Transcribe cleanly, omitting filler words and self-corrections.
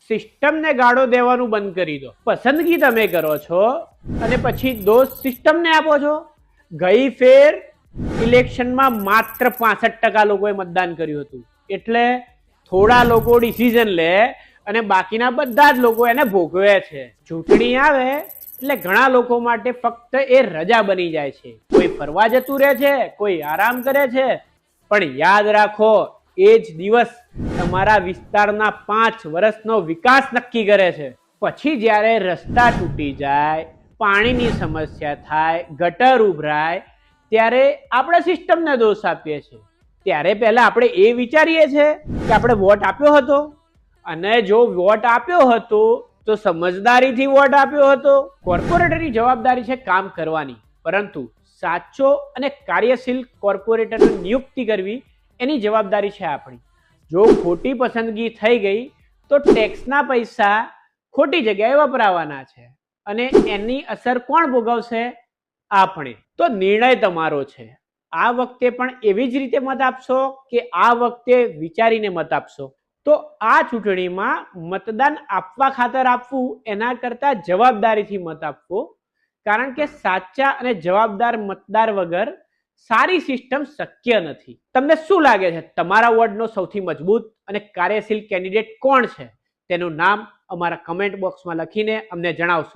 સિસ્ટમને ગાળો દેવાનું બંધ કરી દો. પસંદગી તમે કરો છો અને પછી દોષ સિસ્ટમને આપો છો. ગઈ ફેર ઇલેક્શનમાં માત્ર 65% લોકોએ મતદાન કર્યું હતું, એટલે થોડા લોકો ડિસિઝન લે અને બાકીના બધા જ લોકો એને ભોગવે છે. ચૂંટણી આવે એટલે ઘણા લોકો માટે ફક્ત એ રજા બની જાય છે. કોઈ ફરવા જતું રહે છે, કોઈ આરામ કરે છે, પણ યાદ રાખો એ જ દિવસ તમારા વિસ્તારના 5 વર્ષનો વિકાસ નક્કી કરે છે. પછી જ્યારે રસ્તા તૂટી જાય, પાણીની સમસ્યા થાય, ગટર ઉભરાય, ત્યારે આપણે સિસ્ટમને દોષ આપીએ છીએ. ત્યારે પહેલા આપણે એ વિચારીએ છીએ કે આપણે વોટ આપ્યો હતો, અને જો વોટ આપ્યો હતો તો સમજદારીથી વોટ આપ્યો હતો. કોર્પોરેટરની જવાબદારી છે કામ કરવાની, પરંતુ સાચો અને કાર્યશીલ કોર્પોરેટરની નિયુક્તિ કરવી એની જવાબદારી છે આપણી. જો ખોટી પસંદગી થઈ ગઈ તો ટેક્સના પૈસા ખોટી જગ્યાએ વપરાવાના છે, અને એની અસર કોણ ભોગવશે? આપણે. તો નિર્ણય તમારો છે. આ વખતે પણ એવી જ રીતે મત આપશો કે આ વખતે વિચારીને મત આપશો? તો આ ચૂંટણીમાં મતદાન આપવા ખાતર આપવું એના કરતા જવાબદારીથી મત આપવો, કારણ કે સાચા અને જવાબદાર મતદાર વગર સારી સિસ્ટમ શક્ય નથી. તમને શું લાગે છે, તમારા વોર્ડનો સૌથી મજબૂત અને કાર્યશીલ કેન્ડિડેટ કોણ છે? તેનું નામ અમારા કમેન્ટ બોક્સમાં લખીને અમને જણાવશો.